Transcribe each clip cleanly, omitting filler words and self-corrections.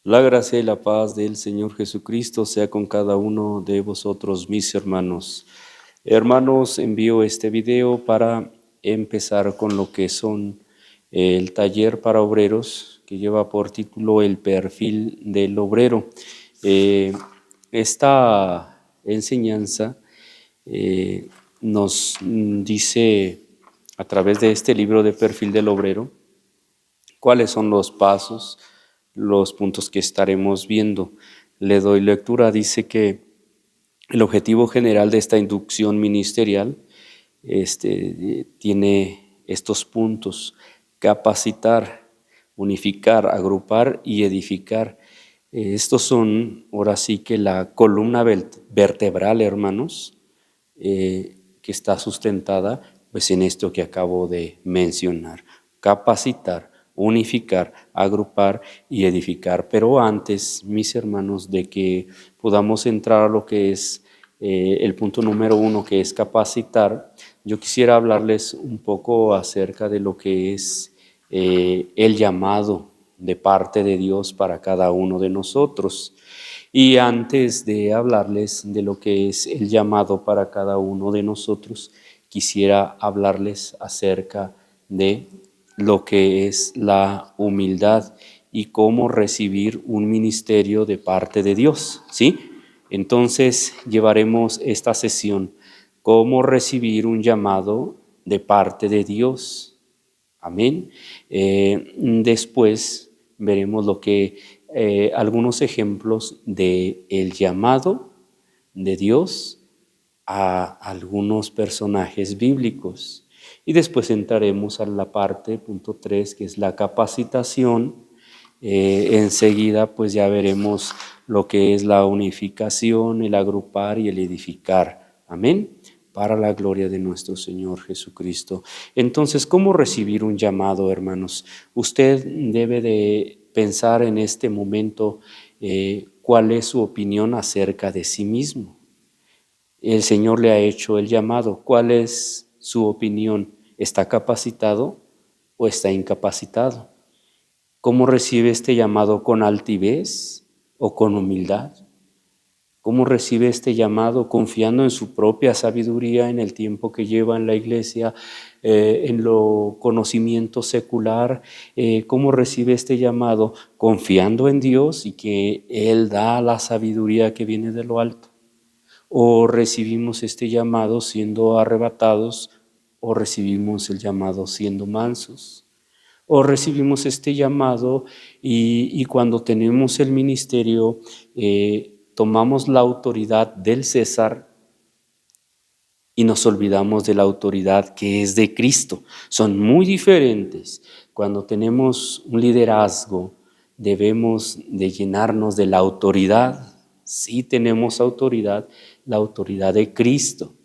La gracia y la paz del Señor Jesucristo sea con cada uno de vosotros, mis hermanos. Hermanos, envío este video para empezar con lo que son el taller para obreros, que lleva por título El perfil del obrero. Esta enseñanza nos dice a través de este libro de Perfil del Obrero cuáles son los pasos, los puntos que estaremos viendo. Le doy lectura. Dice que el objetivo general de esta inducción ministerial tiene estos puntos: capacitar, unificar, agrupar y edificar. Estos son, ahora sí que la columna vertebral, hermanos, que está sustentada pues en esto que acabo de mencionar: capacitar, unificar, agrupar y edificar. Pero antes, mis hermanos, de que podamos entrar a lo que es el punto número 1, que es capacitar, yo quisiera hablarles un poco acerca de lo que es el llamado de parte de Dios para cada uno de nosotros. Y antes de hablarles de lo que es el llamado para cada uno de nosotros, quisiera hablarles acerca de lo que es la humildad y cómo recibir un ministerio de parte de Dios, ¿sí? Entonces llevaremos esta sesión: cómo recibir un llamado de parte de Dios. Amén. Después veremos lo que algunos ejemplos de el llamado de Dios a algunos personajes bíblicos. Y después entraremos a la parte, punto 3, que es la capacitación. Enseguida pues ya veremos lo que es la unificación, el agrupar y el edificar. Amén. Para la gloria de nuestro Señor Jesucristo. Entonces, ¿cómo recibir un llamado, hermanos? Usted debe de pensar en este momento cuál es su opinión acerca de sí mismo. El Señor le ha hecho el llamado. ¿Cuál es su opinión? ¿Está capacitado o está incapacitado? ¿Cómo recibe este llamado? ¿Con altivez o con humildad? ¿Cómo recibe este llamado? ¿Confiando en su propia sabiduría, en el tiempo que lleva en la iglesia, en lo conocimiento secular? ¿Cómo recibe este llamado? ¿Confiando en Dios y que Él da la sabiduría que viene de lo alto? ¿O recibimos este llamado siendo arrebatados? ¿O recibimos el llamado siendo mansos? ¿O recibimos este llamado y cuando tenemos el ministerio tomamos la autoridad del César y nos olvidamos de la autoridad que es de Cristo? Son muy diferentes. Cuando tenemos un liderazgo debemos de llenarnos de la autoridad. Sí tenemos autoridad, la autoridad de Cristo.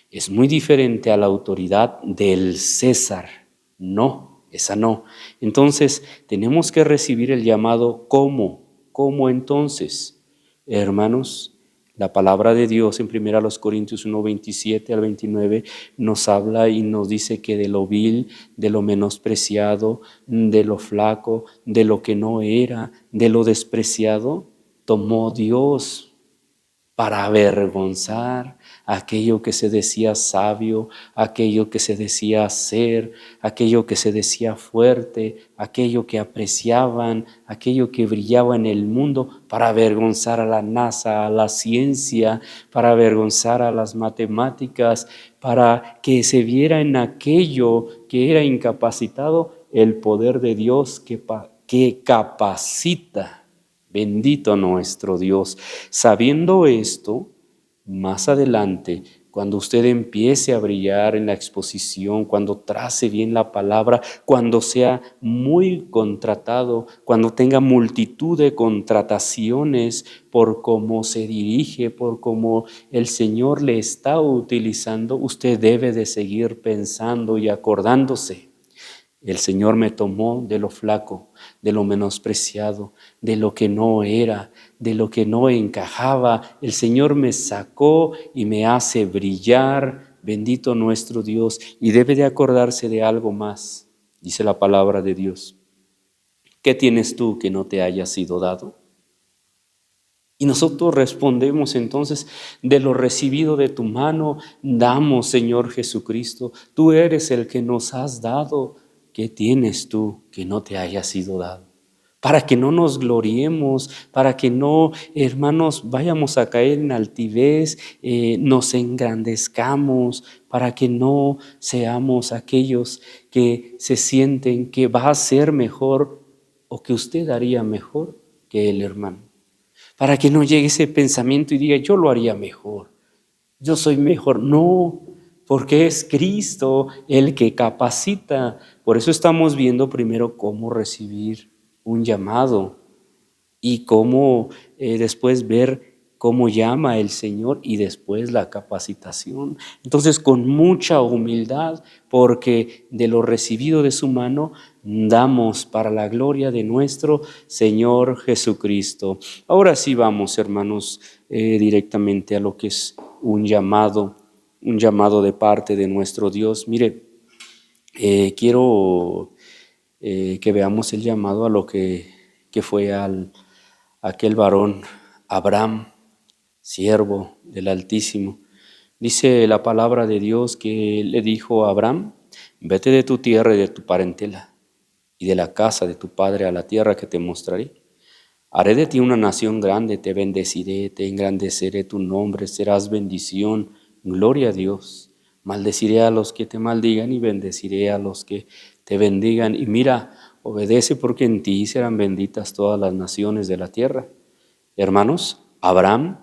Es muy diferente a la autoridad del César. No, esa no. Entonces tenemos que recibir el llamado. ¿Cómo entonces? Hermanos, la palabra de Dios en 1 Corintios 1, 27 al 29 nos habla y nos dice que de lo vil, de lo menospreciado, de lo flaco, de lo que no era, de lo despreciado, tomó Dios para avergonzar aquello que se decía sabio, aquello que se decía ser, aquello que se decía fuerte, aquello que apreciaban, aquello que brillaba en el mundo, para avergonzar a la NASA, a la ciencia, para avergonzar a las matemáticas, para que se viera en aquello que era incapacitado el poder de Dios que capacita. Bendito nuestro Dios. Sabiendo esto, más adelante, cuando usted empiece a brillar en la exposición, cuando trace bien la palabra, cuando sea muy contratado, cuando tenga multitud de contrataciones por cómo se dirige, por cómo el Señor le está utilizando, usted debe de seguir pensando y acordándose: el Señor me tomó de lo flaco, de lo menospreciado, de lo que no era, de lo que no encajaba. El Señor me sacó y me hace brillar. Bendito nuestro Dios. Y debe de acordarse de algo más. Dice la palabra de Dios: ¿qué tienes tú que no te haya sido dado? Y nosotros respondemos entonces, de lo recibido de tu mano, damos, Señor Jesucristo. Tú eres el que nos has dado. ¿Qué tienes tú que no te haya sido dado? Para que no nos gloriemos, para que no, hermanos, vayamos a caer en altivez, nos engrandezcamos, para que no seamos aquellos que se sienten que va a ser mejor o que usted haría mejor que el hermano. Para que no llegue ese pensamiento y diga, yo lo haría mejor, yo soy mejor. No, porque es Cristo el que capacita. Por eso estamos viendo primero cómo recibir un llamado y cómo después ver cómo llama el Señor y después la capacitación. Entonces, con mucha humildad, porque de lo recibido de su mano, damos para la gloria de nuestro Señor Jesucristo. Ahora sí vamos, hermanos, directamente a lo que es un llamado de parte de nuestro Dios. Mire, quiero que veamos el llamado a lo que fue aquel varón, Abraham, siervo del Altísimo. Dice la palabra de Dios que le dijo a Abraham, vete de tu tierra y de tu parentela y de la casa de tu padre a la tierra que te mostraré. Haré de ti una nación grande, te bendeciré, te engrandeceré tu nombre, serás bendición, gloria a Dios. Maldeciré a los que te maldigan y bendeciré a los que te bendigan. Y mira, obedece porque en ti serán benditas todas las naciones de la tierra. Hermanos, Abraham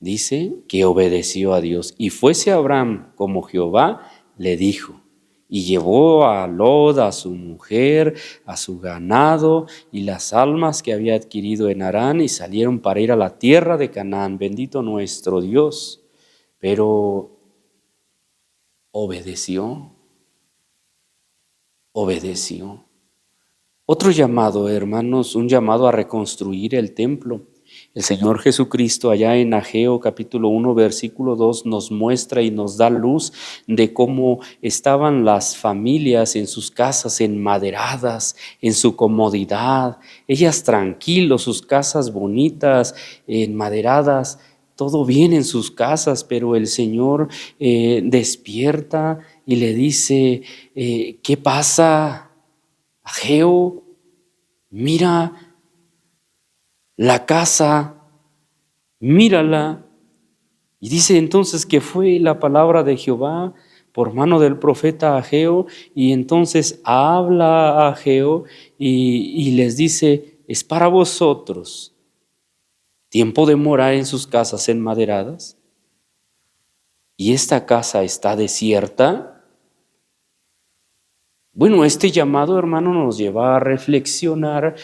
dice que obedeció a Dios. Y fuese Abraham como Jehová le dijo. Y llevó a Lot, a su mujer, a su ganado y las almas que había adquirido en Harán y salieron para ir a la tierra de Canaán. Bendito nuestro Dios. Pero obedeció. Otro llamado, hermanos, un llamado a reconstruir el templo. El Señor Jesucristo allá en Ageo capítulo 1 versículo 2 nos muestra y nos da luz de cómo estaban las familias en sus casas enmaderadas, en su comodidad, ellas tranquilos, sus casas bonitas, enmaderadas, todo bien en sus casas, pero el Señor despierta y le dice, ¿qué pasa, Ageo? Mira la casa, mírala. Y dice entonces que fue la palabra de Jehová por mano del profeta Ageo, y entonces habla a Ageo y les dice, es para vosotros tiempo de morar en sus casas enmaderadas, y esta casa está desierta. Bueno, este llamado, hermano, nos lleva a reflexionar.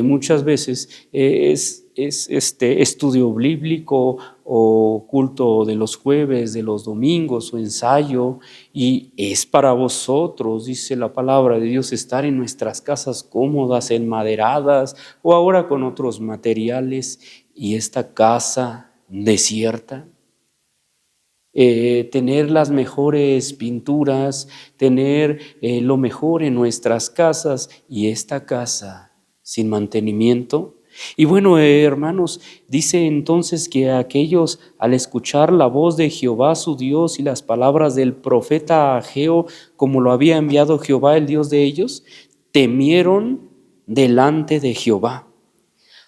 Muchas veces es este estudio bíblico o culto de los jueves, de los domingos o ensayo, y es para vosotros, dice la palabra de Dios, estar en nuestras casas cómodas, enmaderadas o ahora con otros materiales, y esta casa desierta. Tener las mejores pinturas, tener lo mejor en nuestras casas, y esta casa sin mantenimiento. Y bueno, hermanos, dice entonces que aquellos, al escuchar la voz de Jehová su Dios y las palabras del profeta Ageo, como lo había enviado Jehová, el Dios de ellos, temieron delante de Jehová.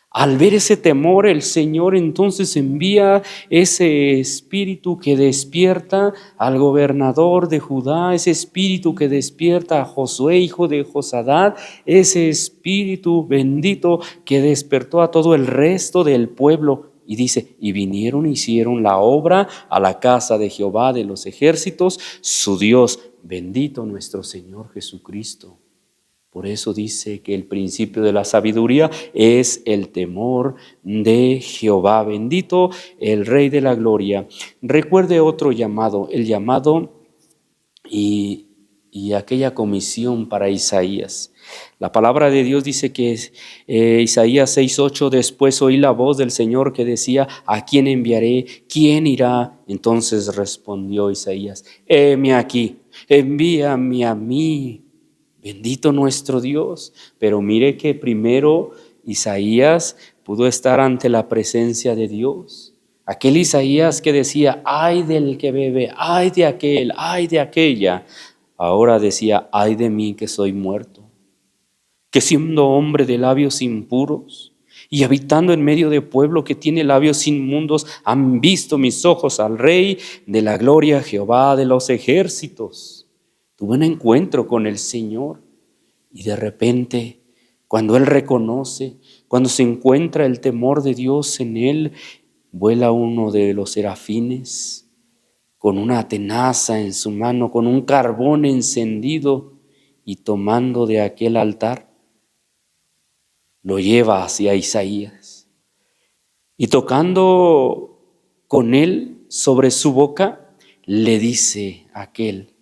Al ver ese temor, el Señor entonces envía ese espíritu que despierta al gobernador de Judá, ese espíritu que despierta a Josué, hijo de Josadat, ese espíritu bendito que despertó a todo el resto del pueblo. Y dice, y vinieron e hicieron la obra a la casa de Jehová de los ejércitos, su Dios. Bendito nuestro Señor Jesucristo. Por eso dice que el principio de la sabiduría es el temor de Jehová. Bendito el Rey de la Gloria. Recuerde otro llamado, el llamado y aquella comisión para Isaías. La palabra de Dios dice que Isaías 6:8, después oí la voz del Señor que decía, ¿a quién enviaré? ¿Quién irá? Entonces respondió Isaías, heme aquí, envíame a mí. Bendito nuestro Dios. Pero mire que primero Isaías pudo estar ante la presencia de Dios. Aquel Isaías que decía, ay del que bebe, ay de aquel, ay de aquella, ahora decía, ay de mí que soy muerto, que siendo hombre de labios impuros y habitando en medio de pueblo que tiene labios inmundos, han visto mis ojos al Rey de la gloria, Jehová de los ejércitos. Tuve un encuentro con el Señor y de repente, cuando Él reconoce, cuando se encuentra el temor de Dios en Él, vuela uno de los serafines con una tenaza en su mano, con un carbón encendido, y tomando de aquel altar, lo lleva hacia Isaías. Y tocando con él sobre su boca, le dice a aquel,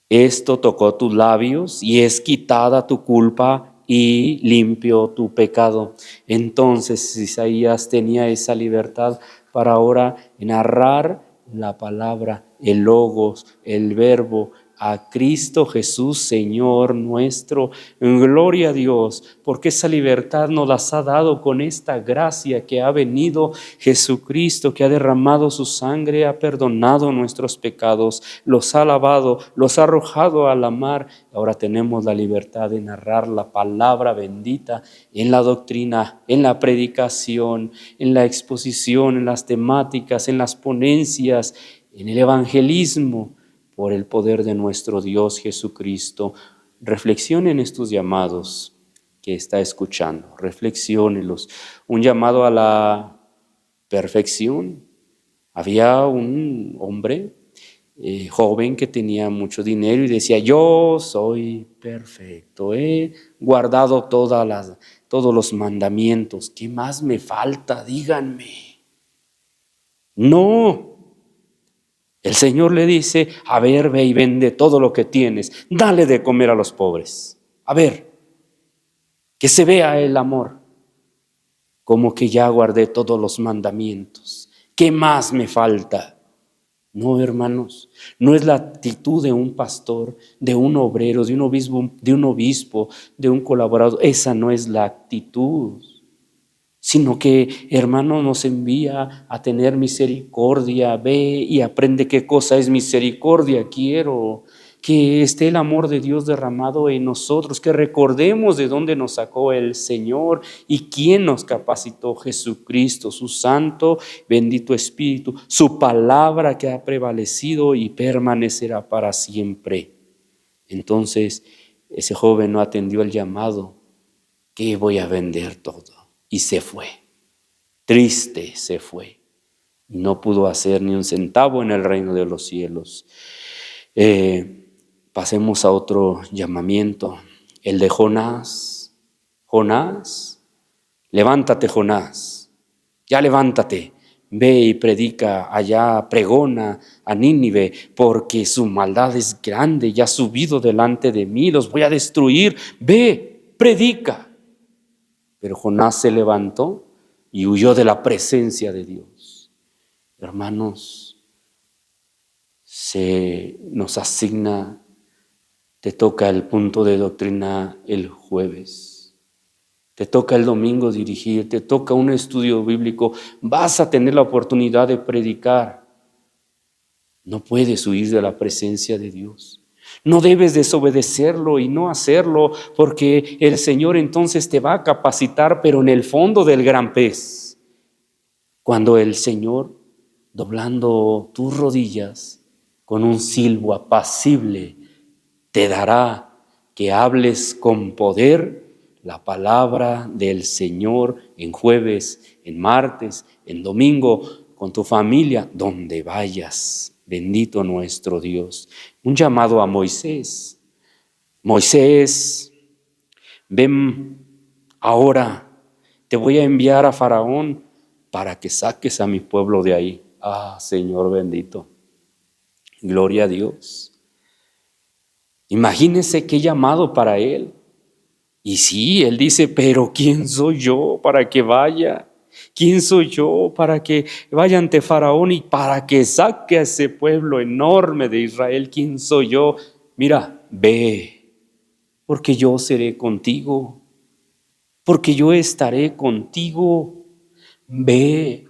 esto tocó tus labios y es quitada tu culpa y limpio tu pecado. Entonces Isaías tenía esa libertad para ahora narrar la palabra, el logos, el verbo, a Cristo Jesús, Señor nuestro. Gloria a Dios, porque esa libertad nos las ha dado con esta gracia que ha venido Jesucristo, que ha derramado su sangre, ha perdonado nuestros pecados, los ha lavado, los ha arrojado a la mar. Ahora tenemos la libertad de narrar la palabra bendita en la doctrina, en la predicación, en la exposición, en las temáticas, en las ponencias, en el evangelismo, por el poder de nuestro Dios Jesucristo. Reflexionen estos llamados que está escuchando, reflexiónenlos. Un llamado a la perfección. Había un hombre joven que tenía mucho dinero y decía, yo soy perfecto, he guardado todos los mandamientos, ¿qué más me falta? Díganme. No. El Señor le dice, a ver, ve y vende todo lo que tienes, dale de comer a los pobres. A ver, que se vea el amor, como que ya guardé todos los mandamientos. ¿Qué más me falta? No, hermanos, no es la actitud de un pastor, de un obrero, de un obispo, de un colaborador. Esa no es la actitud. Sino que, hermano, nos envía a tener misericordia. Ve y aprende qué cosa es misericordia. Quiero que esté el amor de Dios derramado en nosotros, que recordemos de dónde nos sacó el Señor y quién nos capacitó: Jesucristo, su santo, bendito Espíritu, su palabra que ha prevalecido y permanecerá para siempre. Entonces, ese joven no atendió el llamado, que voy a vender todo. Y se fue, triste se fue. No pudo hacer ni un centavo en el reino de los cielos. Pasemos a otro llamamiento, el de Jonás. Jonás, levántate, Jonás, ya levántate. Ve y predica allá, pregona a Nínive, porque su maldad es grande, ya ha subido delante de mí, los voy a destruir. Ve, predica. Pero Jonás se levantó y huyó de la presencia de Dios. Hermanos, se nos asigna, te toca el punto de doctrina el jueves, te toca el domingo dirigir, te toca un estudio bíblico, vas a tener la oportunidad de predicar. No puedes huir de la presencia de Dios. No debes desobedecerlo y no hacerlo, porque el Señor entonces te va a capacitar, pero en el fondo del gran pez. Cuando el Señor, doblando tus rodillas, con un silbo apacible, te dará que hables con poder la palabra del Señor en jueves, en martes, en domingo, con tu familia, donde vayas. Bendito nuestro Dios. Un llamado a Moisés. Moisés, ven ahora, te voy a enviar a Faraón para que saques a mi pueblo de ahí. Ah, Señor bendito. Gloria a Dios. Imagínese qué llamado para él. Y sí, él dice, pero ¿quién soy yo para que vaya? ¿Quién soy yo para que vaya ante Faraón y para que saque a ese pueblo enorme de Israel? ¿Quién soy yo? Mira, ve, porque yo seré contigo. porque yo estaré contigo. Ve,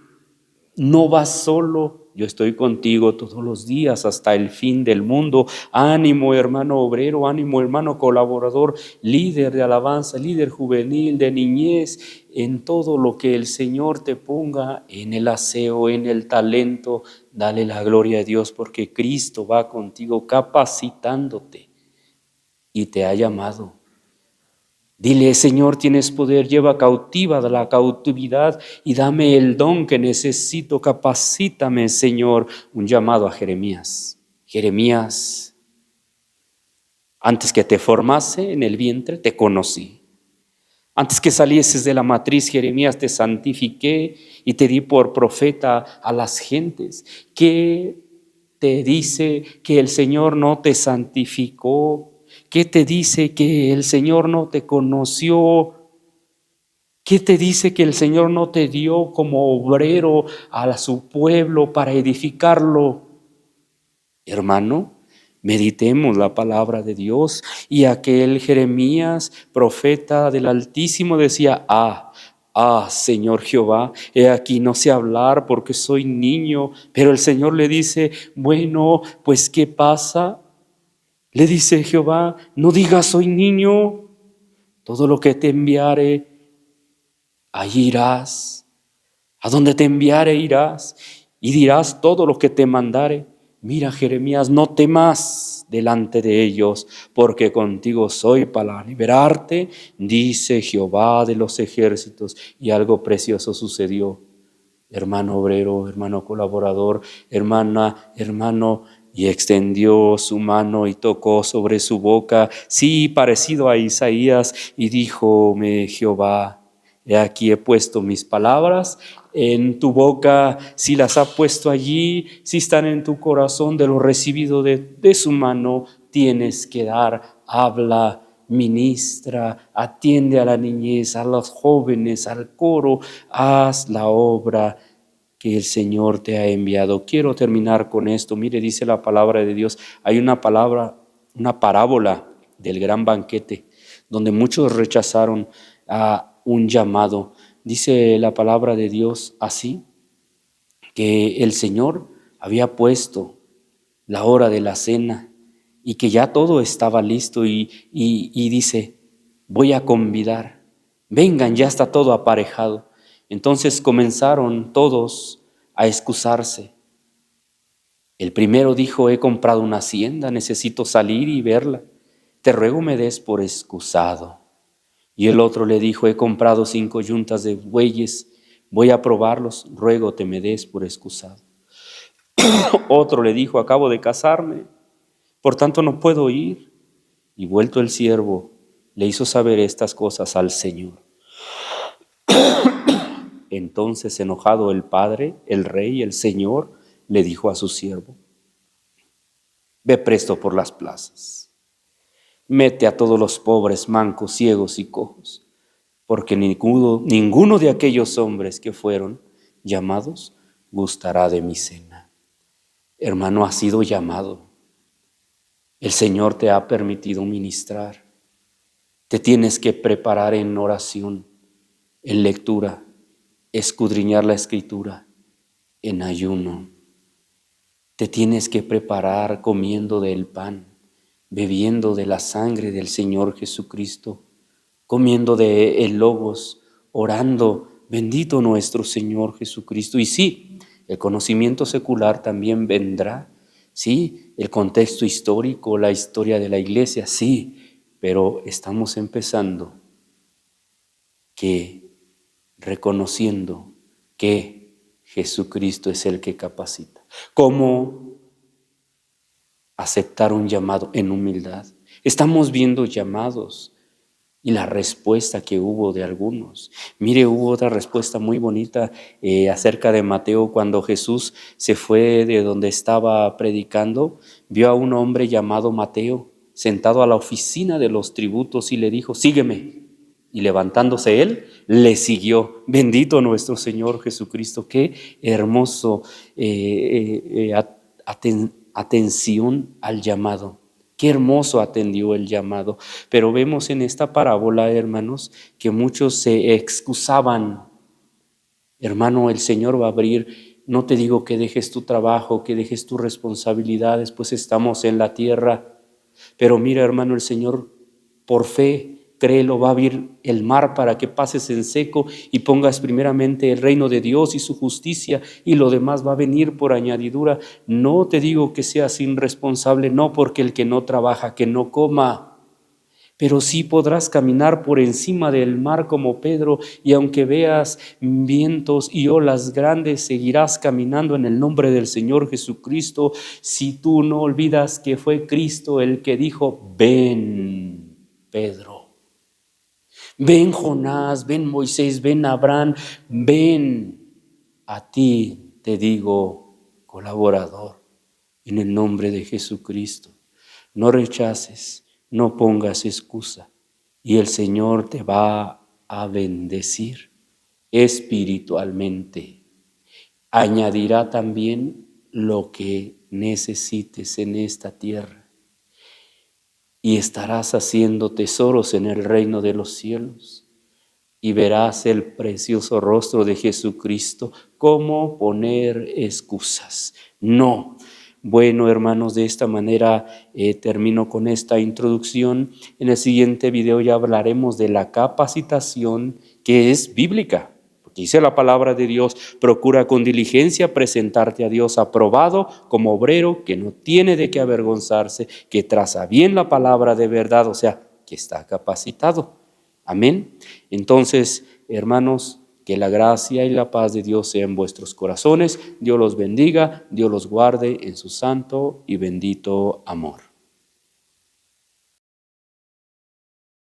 no vas solo, yo estoy contigo todos los días hasta el fin del mundo. Ánimo, hermano obrero, ánimo, hermano colaborador, líder de alabanza, líder juvenil, de niñez, en todo lo que el Señor te ponga, en el aseo, en el talento, dale la gloria a Dios, porque Cristo va contigo capacitándote y te ha llamado. Dile: Señor, tienes poder, lleva cautiva de la cautividad y dame el don que necesito, capacítame, Señor. Un llamado a Jeremías. Jeremías, antes que te formase en el vientre, te conocí. Antes que salieses de la matriz, Jeremías, te santifiqué y te di por profeta a las gentes. ¿Qué te dice que el Señor no te santificó? ¿Qué te dice que el Señor no te conoció? ¿Qué te dice que el Señor no te dio como obrero a su pueblo para edificarlo? Hermano, meditemos la palabra de Dios. Y aquel Jeremías, profeta del Altísimo, decía: Señor Jehová, he aquí no sé hablar porque soy niño. Pero el Señor le dice: bueno, pues ¿qué pasa? Le dice Jehová: no digas soy niño, todo lo que te enviare, allí irás. A donde te enviare irás y dirás todo lo que te mandare. Mira, Jeremías, no temas delante de ellos, porque contigo soy para liberarte, dice Jehová de los ejércitos. Y algo precioso sucedió. Hermano obrero, hermano colaborador, hermana, hermano, y extendió su mano y tocó sobre su boca, sí, parecido a Isaías, y díjome Jehová: he aquí he puesto mis palabras en tu boca. Si las ha puesto allí, si están en tu corazón, de lo recibido de su mano, tienes que dar. Habla, ministra, atiende a la niñez, a los jóvenes, al coro, haz la obra que el Señor te ha enviado. Quiero terminar con esto. Mire, dice la palabra de Dios, hay una parábola del gran banquete, donde muchos rechazaron a un llamado. Dice la palabra de Dios así, que el Señor había puesto la hora de la cena y que ya todo estaba listo y dice: voy a convidar, vengan, ya está todo aparejado. Entonces comenzaron todos a excusarse. El primero dijo: he comprado una hacienda, necesito salir y verla, te ruego me des por excusado. Y el otro le dijo: he comprado 5 yuntas de bueyes, voy a probarlos, ruego te me des por excusado. Otro le dijo: acabo de casarme, por tanto no puedo ir. Y vuelto el siervo, le hizo saber estas cosas al Señor. Entonces, enojado el padre, el rey, el Señor, le dijo a su siervo: ve presto por las plazas, mete a todos los pobres, mancos, ciegos y cojos, porque ninguno de aquellos hombres que fueron llamados gustará de mi cena. Hermano, has sido llamado. El Señor te ha permitido ministrar. Te tienes que preparar en oración, en lectura, escudriñar la Escritura, en ayuno. Te tienes que preparar comiendo del pan, bebiendo de la sangre del Señor Jesucristo, comiendo de el logos, orando: bendito nuestro Señor Jesucristo. Y sí, el conocimiento secular también vendrá, sí, el contexto histórico, la historia de la iglesia, sí, pero estamos empezando que reconociendo que Jesucristo es el que capacita. ¿Cómo aceptar un llamado en humildad? Estamos viendo llamados y la respuesta que hubo de algunos. Mire, hubo otra respuesta muy bonita acerca de Mateo. Cuando Jesús se fue de donde estaba predicando, vio a un hombre llamado Mateo sentado a la oficina de los tributos y le dijo: sígueme. Y levantándose él, le siguió. Bendito nuestro Señor Jesucristo. Qué hermoso atención al llamado. Qué hermoso atendió el llamado. Pero vemos en esta parábola, hermanos, que muchos se excusaban. Hermano, el Señor va a abrir. No te digo que dejes tu trabajo, que dejes tus responsabilidades, pues estamos en la tierra. Pero mira, hermano, el Señor, por fe, créelo, va a abrir el mar para que pases en seco y pongas primeramente el reino de Dios y su justicia, y lo demás va a venir por añadidura. No te digo que seas irresponsable, no, porque el que no trabaja, que no coma. Pero sí podrás caminar por encima del mar como Pedro, y aunque veas vientos y olas grandes, seguirás caminando en el nombre del Señor Jesucristo, si tú no olvidas que fue Cristo el que dijo: ven, Pedro, ven, Jonás, ven, Moisés, ven, Abraham, ven, a ti te digo, colaborador, en el nombre de Jesucristo. No rechaces, no pongas excusa, y el Señor te va a bendecir espiritualmente. Añadirá también lo que necesites en esta tierra, y estarás haciendo tesoros en el reino de los cielos, y verás el precioso rostro de Jesucristo. ¿Cómo poner excusas? No. Bueno, hermanos, de esta manera termino con esta introducción. En el siguiente video ya hablaremos de la capacitación, que es bíblica. Porque dice la palabra de Dios: procura con diligencia presentarte a Dios aprobado como obrero que no tiene de qué avergonzarse, que traza bien la palabra de verdad, o sea, que está capacitado. Amén. Entonces, hermanos, que la gracia y la paz de Dios sean en vuestros corazones. Dios los bendiga, Dios los guarde en su santo y bendito amor.